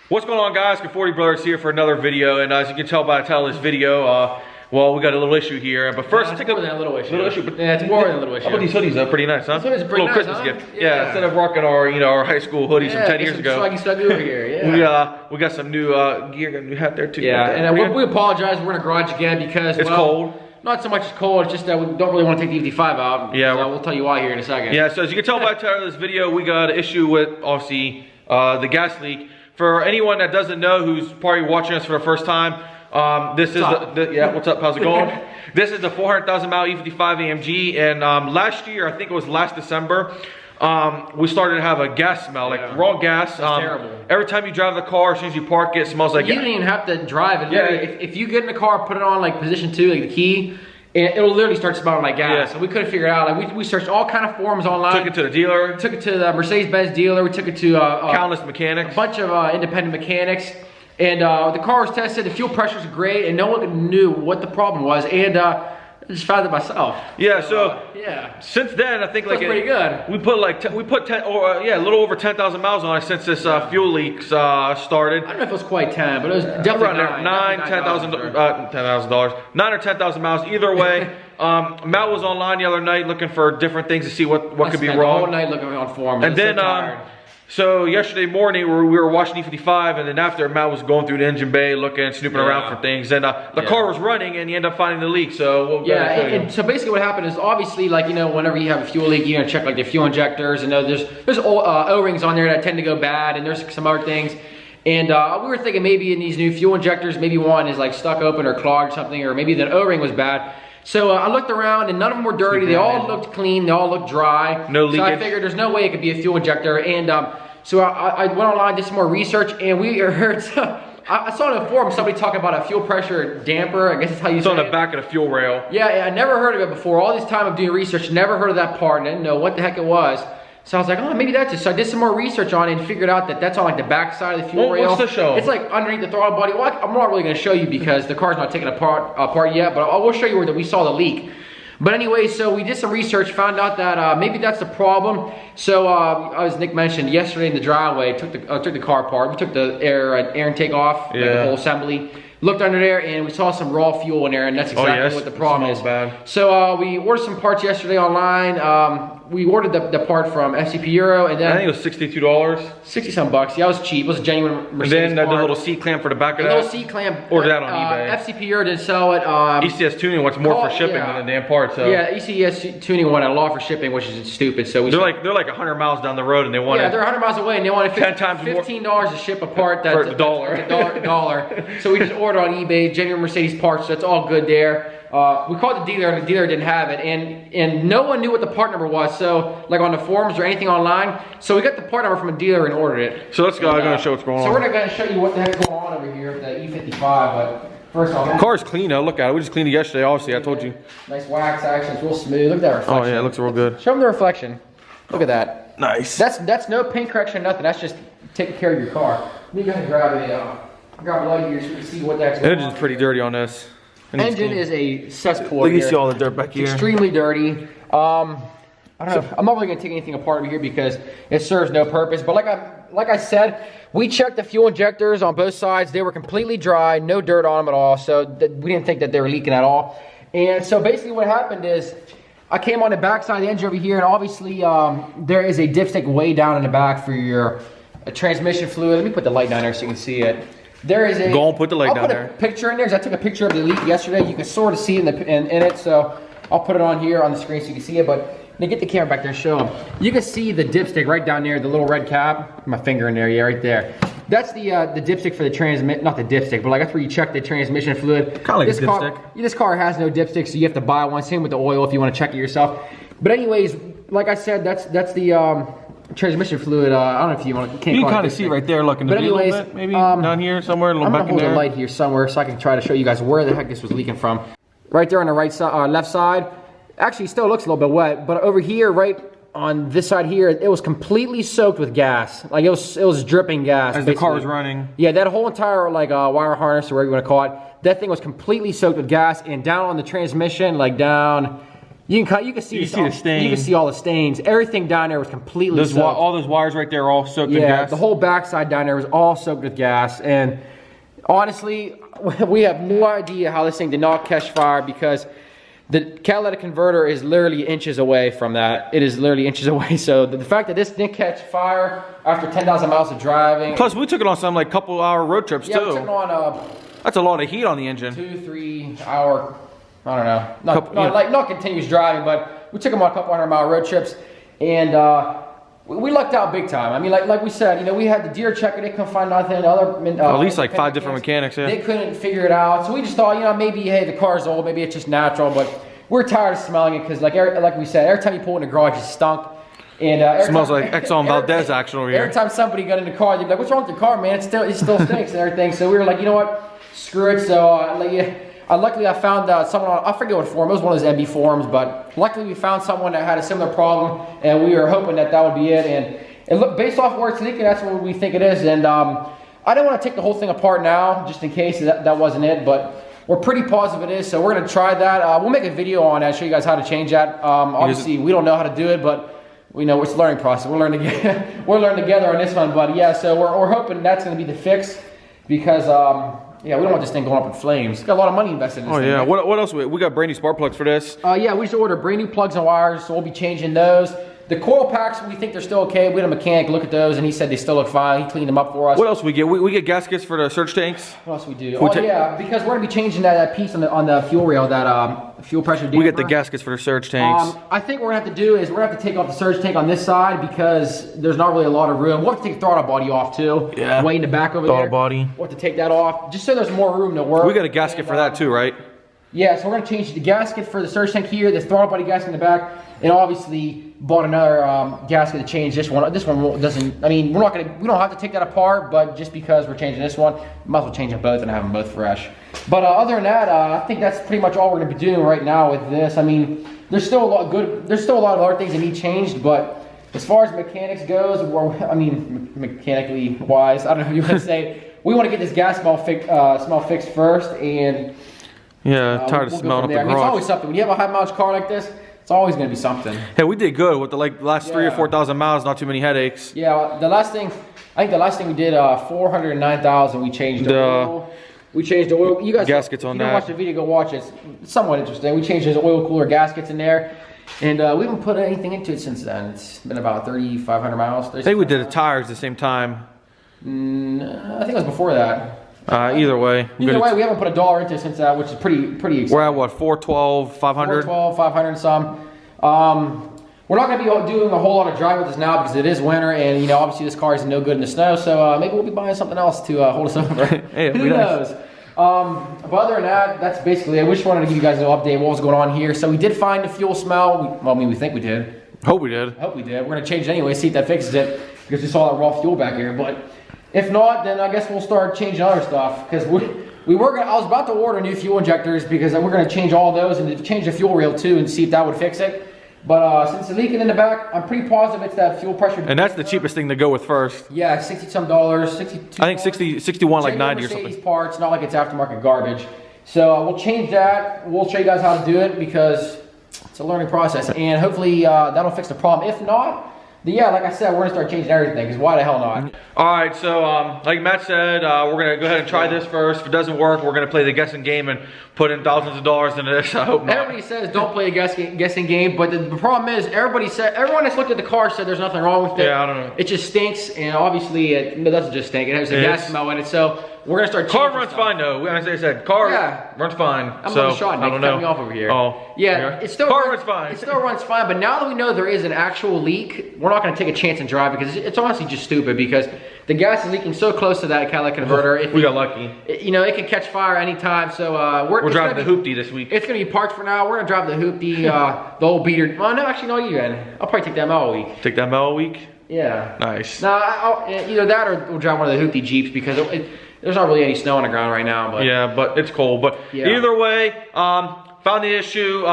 What's going on, guys? Good 40 Brothers here for another video, and as you can tell by the title of this video, well, we got a little issue here. But first, it's more than a little issue. But yeah, it's more than a little issue. How about these hoodies? They're pretty nice, huh? These hoodies are pretty little nice, Christmas huh? gift. Yeah, instead of rocking our, our high school hoodies from 10 years ago. Swaggy over here. Yeah. We got some new gear, got a new hat there too. Yeah, and we apologize. We're in a garage again because it's cold. Not so much it's cold, it's just that we don't really want to take the E55 out. Yeah, so we'll tell you why here in a second. Yeah, so as you can tell by the title of this video, we got an issue with, obviously, the gas leak. For anyone that doesn't know, who's probably watching us for the first time, this is what's up, how's it going? This is the 400,000 mile E55 AMG, and last year, I think it was last December, we started to have a gas smell, like raw gas. Terrible. Every time you drive the car, as soon as you park it, smells like you don't even have to drive it. If you get in the car, put it on like position 2, like the key, and it'll literally start smelling like gas. So we couldn't figure it out. Like we searched all kind of forums online. Took it to the dealer. Took it to the Mercedes dealer. We took it to countless mechanics. A bunch of independent mechanics. And the car was tested. The fuel pressure was great, and no one knew what the problem was. And I just found it myself. Yeah. So since then, I think pretty good. We put like a little over 10,000 miles on it since this fuel leak started. I don't know if it was quite 10, but it was definitely $9,000, 9 or 10,000 miles. Either way, Matt was online the other night looking for different things to see what could be wrong. All night looking on forums. And then so yesterday morning we were watching E55, and then after, Matt was going through the engine bay looking, snooping around for things, and the car was running, and he ended up finding the leak. So and so basically what happened is, obviously, like, whenever you have a fuel leak, you're gonna check like the fuel injectors, and there's O-rings on there that tend to go bad, and there's some other things. And we were thinking maybe in these new fuel injectors, maybe one is like stuck open or clogged or something, or maybe the O-ring was bad. So I looked around, and none of them were dirty. They all looked clean. They all looked dry. No leakage. So I figured there's no way it could be a fuel injector. And so I went online, did some more research, and we heard. I saw in a forum somebody talking about a fuel pressure damper. I guess that's how you say it. It's on the back of the fuel rail. Yeah, I never heard of it before. All this time of doing research, never heard of that part, and I didn't know what the heck it was. So I was like, oh, maybe that's it. So I did some more research on it and figured out that that's on like the back side of the fuel rail. What's the show? It's like underneath the throttle body. Well, I'm not really going to show you because the car's not taken apart yet, but I will show you where we saw the leak. But anyway, so we did some research, found out that maybe that's the problem. So as Nick mentioned, yesterday in the driveway, took the car apart. We took the air intake off, like the whole assembly. Looked under there, and we saw some raw fuel in there, and that's exactly what the problem is. Bad. So we ordered some parts yesterday online. We ordered the part from FCP Euro, and then I think it was $62. 60 some bucks. Yeah, it was cheap. It was a genuine Mercedes. And then the little seat clamp for the back of that. The little seat clamp. Ordered that on eBay. FCP Euro didn't sell it. ECS Tuning wants more for shipping than the damn part. So yeah, ECS Tuning wanted a lot for shipping, which is stupid. So they're like 100 miles down the road, and they want they're 100 miles away, and they wanted $15 to ship a part that's for a dollar. So we just ordered on eBay, genuine Mercedes parts. So that's all good there. We called the dealer, and the dealer didn't have it, and no one knew what the part number was. So like on the forums or anything online. So we got the part number from a dealer and ordered it. So let's go. I'm gonna show what's going on. So we're gonna show you what the heck's going on over here with the E55. But first off, the car's clean though. Look at it. We just cleaned it yesterday. Obviously, I told you. Nice wax action. It's real smooth. Look at that reflection. Oh yeah, it looks real good. Show them the reflection. Look at that. Nice. That's no paint correction, nothing. That's just taking care of your car. Let me go ahead and grab a light here so you can see what that's going on. The engine's pretty dirty on this. Engine is a cesspool. Look, you see all the dirt back here. Extremely dirty. I don't know. I'm not really gonna take anything apart over here because it serves no purpose. But like I said, we checked the fuel injectors on both sides. They were completely dry, no dirt on them at all. So we didn't think that they were leaking at all. And so basically what happened is I came on the back side of the engine over here, and obviously there is a dipstick way down in the back for your transmission fluid. Let me put the light down there so you can see it. There is a. Go and put the light down there. I'll put a picture in there because I took a picture of the leak yesterday. You can sort of see in it, so I'll put it on here on the screen so you can see it. But now get the camera back there and show them. You can see the dipstick right down there, the little red cap. My finger in there, yeah, right there. That's the dipstick for the transmit, not the dipstick, but like that's where you check the transmission fluid. Kind of like a dipstick. This car has no dipstick, so you have to buy one. Same with the oil if you want to check it yourself. But anyways, like I said, that's the transmission fluid. I don't know if you want to. You can kind of see right there, look in the view a little bit, maybe down here somewhere, a little back in there. I'm gonna hold a light here somewhere so I can try to show you guys where the heck this was leaking from. Right there on the right side, left side. Actually, still looks a little bit wet, but over here, right on this side here, it was completely soaked with gas. Like it was dripping gas. As the car was running. Yeah, that whole entire like wire harness or whatever you want to call it, that thing was completely soaked with gas. And down on the transmission, like down You can see the stain. You can see all the stains. Everything down there was completely soaked. All those wires right there are all soaked in gas. Yeah, the whole backside down there was all soaked with gas. And honestly, we have no idea how this thing did not catch fire because the catalytic converter is literally inches away from that. It is literally inches away. So the fact that this didn't catch fire after 10,000 miles of driving. Plus, we took it on some like couple-hour road trips too. Yeah, we took it on that's a lot of heat on the engine. 2-3 hour. I don't know. Not continuous driving, but we took them on a couple 100-mile road trips, and we lucked out big time. I mean, like we said, you know, we had the deer checker. They couldn't find nothing. At least like 5 different mechanics. Yeah. They couldn't figure it out. So we just thought, you know, maybe hey, the car's old. Maybe it's just natural. But we're tired of smelling it because, like we said, every time you pull it in the garage, it stunk. And smells like Exxon Valdez action over here. Every time somebody got in the car, they'd be like, "What's wrong with your car, man? It still stinks and everything." So we were like, you know what, screw it. So luckily I found someone on, I forget what forum, it was one of those MB forums, but luckily we found someone that had a similar problem, and we were hoping that would be it. And look, based off where it's leaking, that's what we think it is. And I don't want to take the whole thing apart now, just in case that wasn't it, but we're pretty positive it is, so we're going to try that. We'll make a video on that, show you guys how to change that. Obviously, we don't know how to do it, but we know it's a learning process. We're learning together on this one, but yeah, so we're hoping that's going to be the fix, because yeah, we don't want this thing going up in flames. Got a lot of money invested in this thing. Yeah, what else? We got brand new spark plugs for this. Yeah, we just ordered brand new plugs and wires, so we'll be changing those. The coil packs, we think they're still okay. We had a mechanic look at those, and he said they still look fine. He cleaned them up for us. What else we get? We get gaskets for the surge tanks. What else we do? Yeah, because we're gonna be changing that piece on the fuel rail, that fuel pressure damper. We get the gaskets for the surge tanks. I think what we're gonna have to do is we're gonna have to take off the surge tank on this side because there's not really a lot of room. We'll have to take the throttle body off too. Yeah. Way in the back over there. Throttle body. We'll have to take that off just so there's more room to work. We got a gasket for that too, right? Yeah, so we're gonna change the gasket for the surge tank here, the throttle body gasket in the back, and obviously bought another gasket to change this one. This one doesn't, I mean, we don't have to take that apart, but just because we're changing this one, might as well change them both and have them both fresh. But other than that, I think that's pretty much all we're gonna be doing right now with this. I mean, there's still a lot of other things that need changed, but as far as mechanics goes, I mean, mechanically wise, I don't know if you want to say, we want to get this gas smell fixed first, and yeah, tired of smelling up the garage. I mean, it's always something. When you have a high mileage car like this, it's always going to be something. Hey, we did good with the last 3,000 or 4,000 miles. Not too many headaches. Yeah, the last thing we did 409,000. We changed the oil. We changed the oil. You guys, gaskets on that. If you don't watch the video, go watch it. It's somewhat interesting. We changed those oil cooler gaskets in there, and we haven't put anything into it since then. It's been about 3,500 miles. I think we did the tires at the same time. I think it was before that. Either way. We haven't put $1 into it since that, which is pretty exciting. We're at what, 412, 500? 412, 500 some. We're not going to be doing a whole lot of driving with this now because it is winter, and you know, obviously this car is no good in the snow, so maybe we'll be buying something else to hold us over. Hey, who knows? But other than that, that's basically it. We just wanted to give you guys an update of what was going on here. So we did find the fuel smell. Well, I mean, we think we did. Hope we did. Hope we did. We're going to change it anyway, see if that fixes it, because we saw that raw fuel back here. But if not, then I guess we'll start changing other stuff, because I was about to order new fuel injectors because we're going to change all those and change the fuel rail too and see if that would fix it. But since it's leaking in the back, I'm pretty positive it's that fuel pressure. And that's the cheapest thing to go with first. Yeah, $60 some, $62. I think 60, 61, like 90 or something. Mercedes parts, not like it's aftermarket garbage. So we'll change that. We'll show you guys how to do it because it's a learning process, and hopefully that'll fix the problem. If not, then yeah, like I said, we're gonna start changing everything, because why the hell not? All right, so like Matt said, we're gonna go ahead and try this first. If it doesn't work, we're gonna play the guessing game and put in thousands of dollars into this. I hope not. Everybody says don't play a guessing game, but the problem is everyone that's looked at the car said there's nothing wrong with it. Yeah, I don't know. It just stinks, and obviously it doesn't just stink. It has a gas smell in it, so we're gonna start. Car runs fine though. As I said, car runs fine. I'm on the shot. I don't know. Cut me off over here. Oh, yeah. It still runs fine. It still runs fine, but now that we know there is an actual leak, we're not gonna take a chance and drive, because it's honestly just stupid, because the gas is leaking so close to that catalytic converter. We got lucky. You know, it can catch fire anytime. So we're driving the hoopty this week. It's gonna be parked for now. We're gonna drive the hoopty, the old beater. Well, no, actually, not even. I'll probably take that all week. Take that all week? Yeah. Nice. Now, either that or we'll drive one of the hoopty Jeeps, because there's not really any snow on the ground right now. But yeah, but it's cold. But either way, found the issue.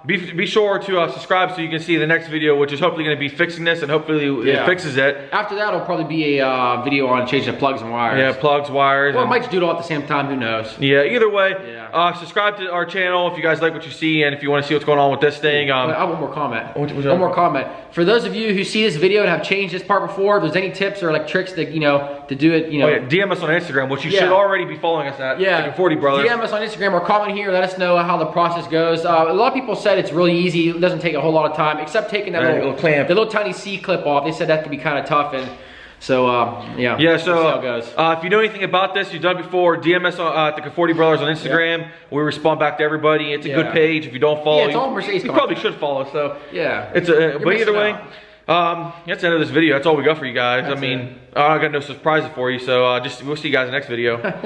be sure to subscribe so you can see the next video, which is hopefully going to be fixing this, and hopefully it fixes it. After that, it'll probably be a video on changing the plugs and wires. Yeah, plugs, wires. Or I might just do it all at the same time, who knows. Yeah, either way, subscribe to our channel if you guys like what you see, and if you want to see what's going on with this thing. I have one more comment. One more comment. For those of you who see this video and have changed this part before, if there's any tips or like tricks that, you know, to do it, you know. DM us on Instagram, which you should already be following us at. Yeah. 40 Brothers. DM us on Instagram or comment here. Let us know how the process goes. A lot of people said it's really easy. It doesn't take a whole lot of time, except taking that little clamp, the little tiny C clip off. They said that could be kind of tough, and so yeah. Yeah. So we'll see how it goes. If you know anything about this, you've done it before, DM us at the 40 Brothers on Instagram. We respond back to everybody. It's a good page. If you don't follow, it's all Mercedes. You probably should follow. So yeah, it's a. But either way. That's the end of this video. That's all we got for you guys. I mean, I got no surprises for you, so we'll see you guys in the next video.